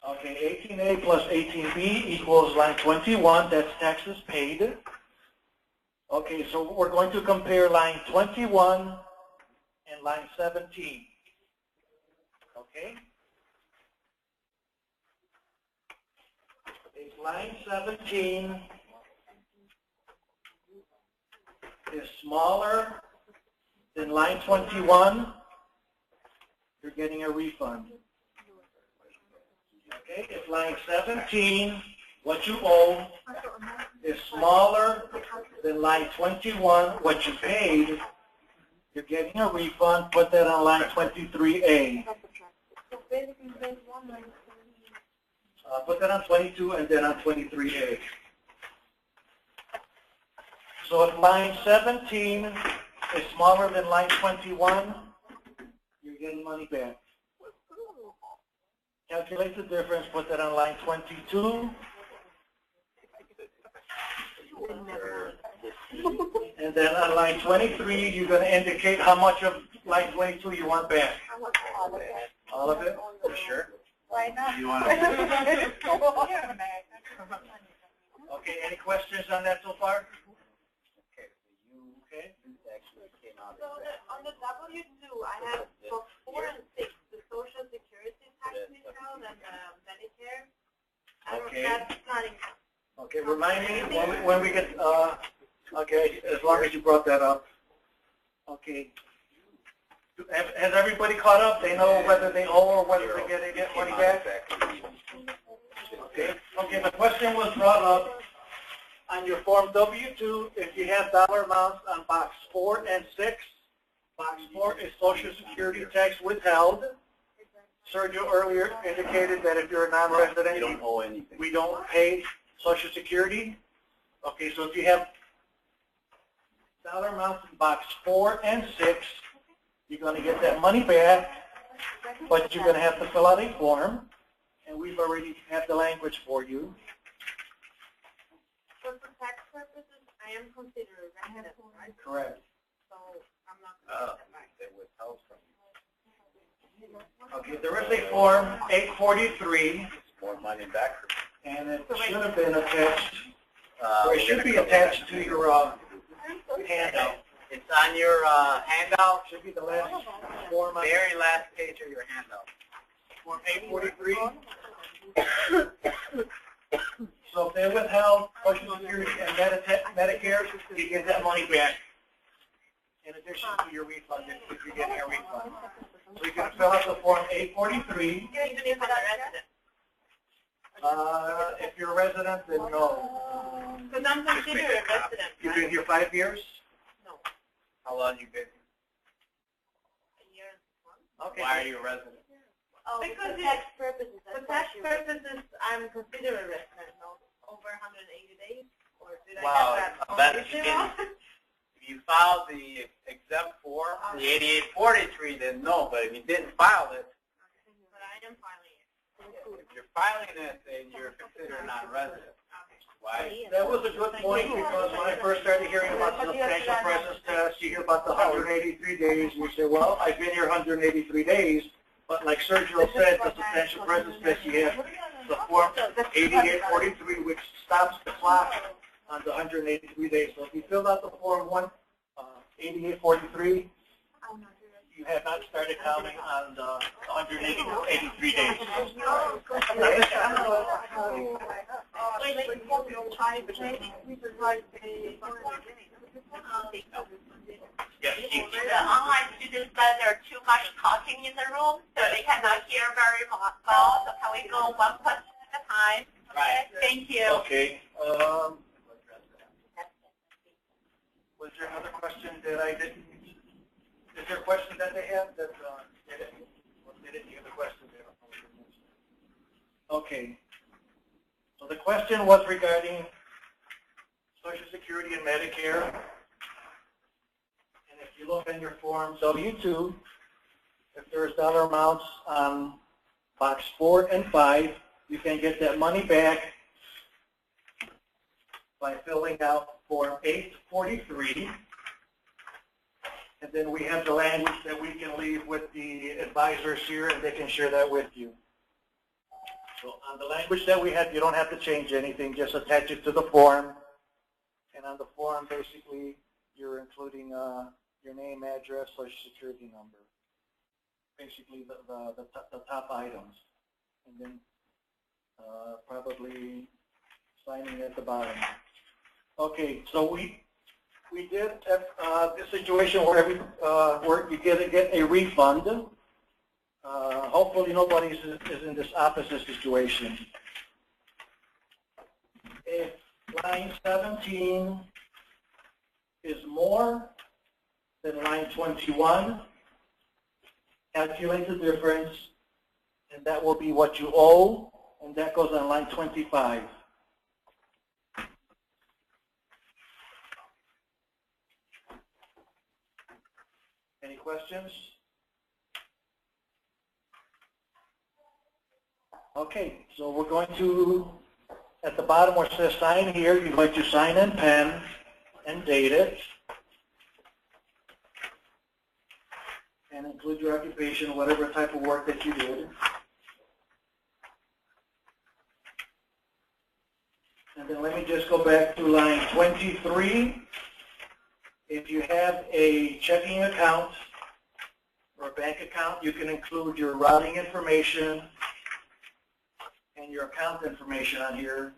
Okay, 18A plus 18B equals line 21. That's taxes paid. Okay, so we're going to compare line 21 and line 17. Okay? If line 17 is smaller than line 21, you're getting a refund. Okay, if line 17, what you owe, is smaller than line 21, what you paid, you're getting a refund. Put that on line 23A. Put that on 22 and then on 23A. So if line 17 is smaller than line 21, you're getting money back. Calculate the difference, put that on line 22. And then on line 23, you're going to indicate how much of line 22 you want back. All of it? You sure? Why not? You want Okay, any questions on that so far? Okay. So on the W-2, I have for 4 and 6, the Social Security tax withheld and Medicare. Okay. That's not income. Okay, remind me when we get, okay, as long as you brought that up. Okay. Has everybody caught up? They know whether they owe or whether they get money back? Okay. Okay, the question was brought up on your Form W-2 if you have dollar amounts on box 4 and 6. Box 4 is Social Security tax withheld. Sergio earlier indicated that if you're a non-resident, you don't owe anything. We don't pay Social Security. Okay, so if you have dollar amounts in box 4 and 6, you're going to get that money back, but you're going to have to fill out a form, and we've already had the language for you. For tax purposes, I am considered a resident, right? Correct. So I'm not going to get that back. They withheld from you. Okay, there is a Form 843, More money back. and it should have been attached, or it should be attached to your handout. It's on your handout. Should be the last form. Very last page of your handout. Form 843. So if they withheld Social Security and Medicare, you get that money back in addition to your refund if you're getting a refund. So you can fill out the Form 843. Even if I'm a resident. If you're a resident, then no. Because I'm considered a resident, You've right? been here 5 years? No, How long you been here? a year and 1 month. Okay. Why are you a resident? Oh, because for tax purposes. For tax purposes, I'm considered a resident. No, over 180 days, or did Wow, I have that? that's completely wrong? If you filed the exempt form, the 8843, then no. But if you didn't file it, But I am filing it. if you're filing it, then you're considered a non-resident. Why? That was a good point because when I first started hearing about the substantial presence test, you hear about the 183 days, and you say, well, I've been here 183 days, but like Sergio said, the substantial presence test, you have the Form 8843, which stops the clock on the 183 days. So if you filled out the Form 8843, you have not started counting on the 183 days. Yes. The online students said there are too much talking in the room, so they cannot hear very well. So can we go one question at a time? Right. Thank you. Okay. Was there another question that I didn't? Is there a question that they have that they didn't hear the question there? Okay. So the question was regarding Social Security and Medicare. And if you look in your Form W-2, if there's dollar amounts on box 4 and 5, you can get that money back by filling out Form 843. And then we have the language that we can leave with the advisors here, and they can share that with you. So on the language that we had, you don't have to change anything, just attach it to the form. And on the form, basically, you're including your name, address, social security number. Basically, the top items. And then probably signing at the bottom. Okay, so we did this situation where you get a refund. Hopefully nobody is in this opposite situation. If line 17 is more than line 21, calculate the difference, and that will be what you owe, and that goes on line 25. Any questions? Okay, so we're going to, at the bottom where it says sign here, you're going to sign in pen and date it. And include your occupation, whatever type of work that you did. And then let me just go back to line 23. If you have a checking account or a bank account, you can include your routing information and your account information on here,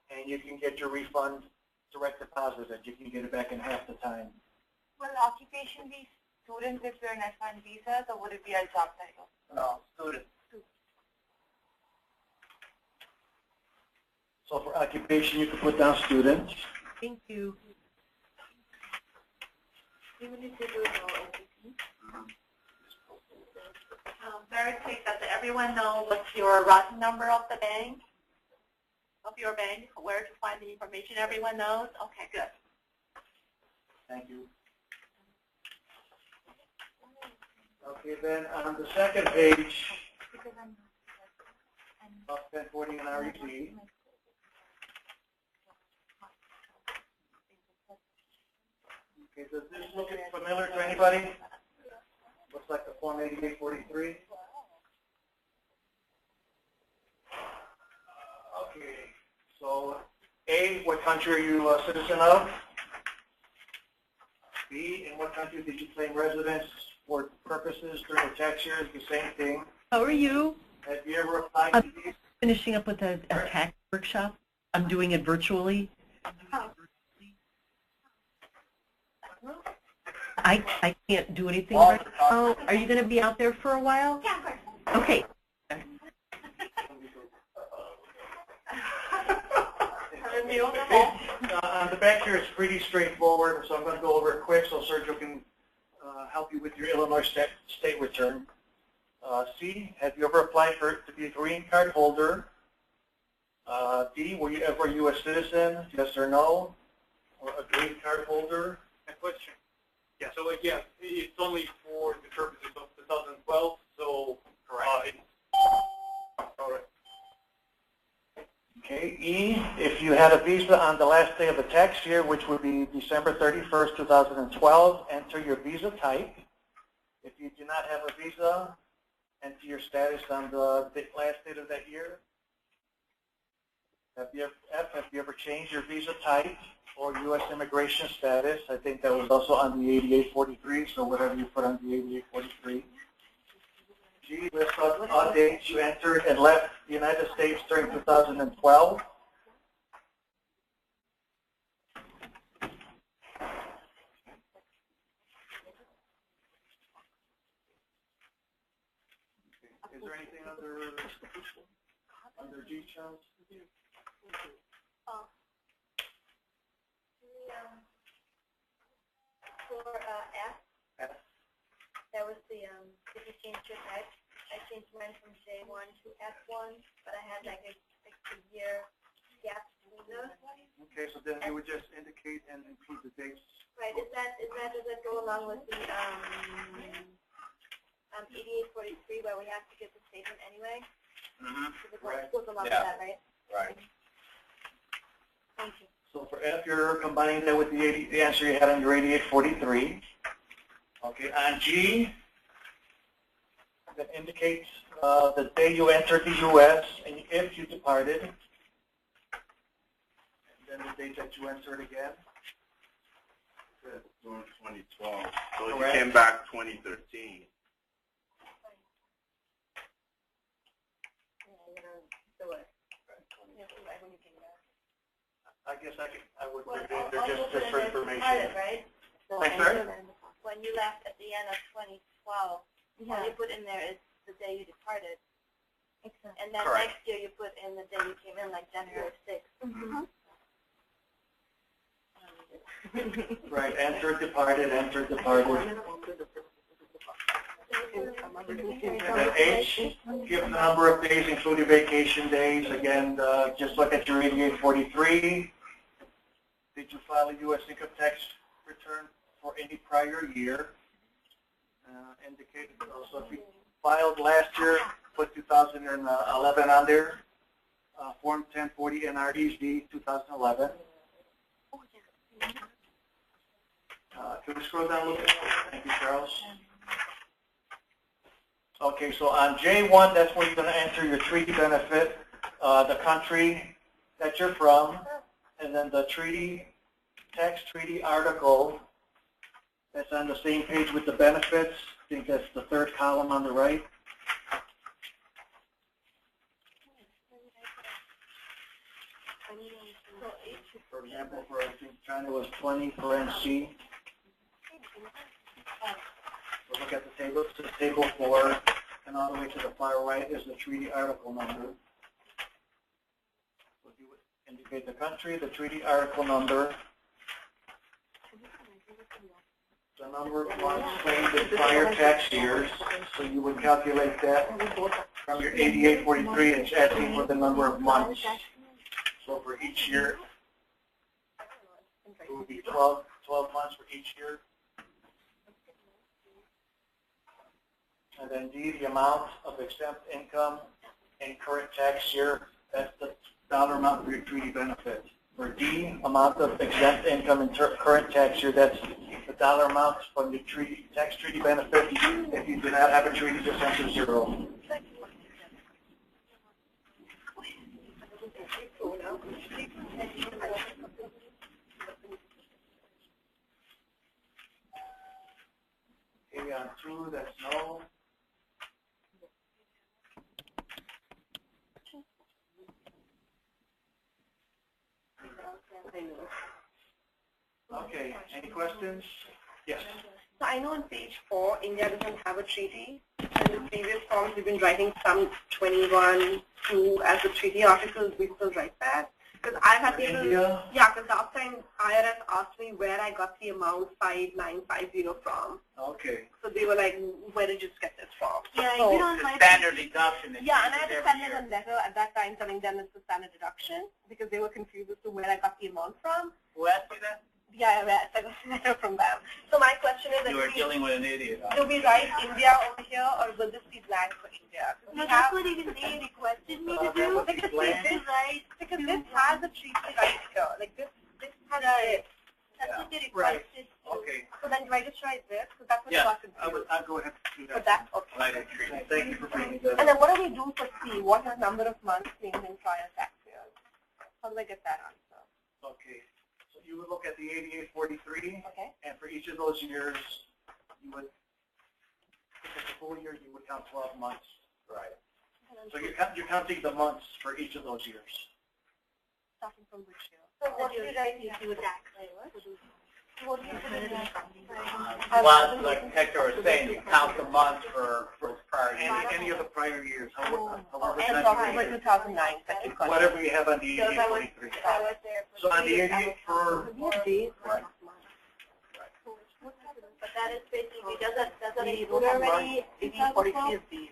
and you can get your refund direct deposited. You can get it back in half the time. Will occupation be student if you're an F1 visa, or would it be a job title? No, student. So for occupation, you can put down student. Thank you. Even if you do no OPT? Very quick, does everyone know what's your routing number of the bank? Of your bank, where to find the information? Everyone knows? Okay, good. Thank you. Okay, then on the second page of 1040 and REC, okay, does this look familiar to anybody? Looks like the Form 8843. Okay, so A, what country are you a citizen of? B, in what country did you claim residence for purposes during the tax year? Is the same thing. How are you? Have you ever applied to these? Finishing up with a tax workshop. I'm doing it virtually. I can't do anything right now. Are you going to be out there for a while? Yeah, of course. Okay. On the back here, it's pretty straightforward, so I'm going to go over it quick so Sergio can help you with your Illinois state return. C, have you ever applied to be a green card holder? D, were you ever a U.S. citizen, yes or no? Or a green card holder? A question. Yeah, so yes, it's only for the purposes of 2012, so correct. All right. Okay, E, if you had a visa on the last day of the tax year, which would be December 31st, 2012, enter your visa type. If you do not have a visa, enter your status on the last date of that year. Have you ever changed your visa type or U.S. immigration status? I think that was also on the 8843, so whatever you put on the 8843. G, list all dates you entered and left the United States during 2012. Is there anything under G, Charles? For F, that was the, if you change your type, I changed mine from J1 to F1, but I had like a year gap visa. Okay, so then you would just indicate and include the dates. Right, does that go along with the 8843 where we have to get the statement anyway? Mm-hmm. Right. It goes along with Yeah. that, right? Right. Thank you. So for F, you're combining that with the answer you had on your 8843. Okay, on G, that indicates the day you entered the U.S. and if you departed, and then the date that you entered again. During 2012. So Correct. he came back 2013. I guess I would put it in there just for information. Right? Thanks, sir. When you left at the end of 2012, all you put in there is the day you departed. And then Correct. next year you put in the day you came in, like January 6th. Right, entered, departed, entered, departed. And then H, give the number of days including vacation days. Again, just look at your 8843. Did you file a U.S. income tax return for any prior year? Indicated also if you filed last year, put 2011 on there. Form 1040 NREZ 2011. Can we scroll down a little bit? Thank you, Charles. Okay, so on J1, that's where you're going to enter your treaty benefit, the country that you're from, and then the treaty, tax treaty article that's on the same page with the benefits. I think that's the third column on the right. For example, for I think China was 20 for NC. So look at the table. It's table 4, and all the way to the far right is the treaty article number. So you would indicate the country, the treaty article number, the number of months claimed in prior tax years. So you would calculate that from your 8843, and it's asking for the number of months. So for each year, it would be 12 months for each year. And then D, the amount of exempt income in current tax year. That's the dollar amount for your treaty benefit. For D, amount of exempt income in current tax year. That's the dollar amount from your treaty, tax treaty benefit. If you do not have a treaty, just enter 0. Okay, on 2, that's no. Okay, any questions? Yes. So I know on page 4, India doesn't have a treaty. In the previous forms, we've been writing some 21, 2 as the treaty articles. We still write that. Because I've had people, India? yeah, because last time IRS asked me where I got the amount 5950 from. Okay. So they were like, where did you get this from? Yeah, So, you don't The like standard deduction. that yeah, you and I had use to every send them year. a letter at that time telling them it's a standard deduction because they were confused as to where I got the amount from. Who asked you that? Yeah, I got a letter from them. So my question is, You were dealing with an idiot. do we write India over here or will this be blank for India? No, that's what even they requested me to do. Because blank. this, because this has a treaty right here. Like this has it. That's what they Right. requested. Okay. So then do I just write this? Because that's what Yeah, got confused. I'll go ahead and do So that. that's okay. Like a treaty. Thank you for bringing that And up. then what do we do for C? What are number of months claimed in prior tax years? How do I get that answer? Okay. So you would look at the 8843, Okay. and for each of those years, you would, if it's a full year, you would count 12 months. Right. So you're counting the months for each of those years. Starting from which year? So what do you guys do with that? What do you do? Well, like Hector was saying, you count the months for prior years. Any of the prior years, however And talking about 2009, second question. whatever you have on the 8843. I was there for So on the 3 years. 88 for, But that is basically, doesn't We include have already 8043 is the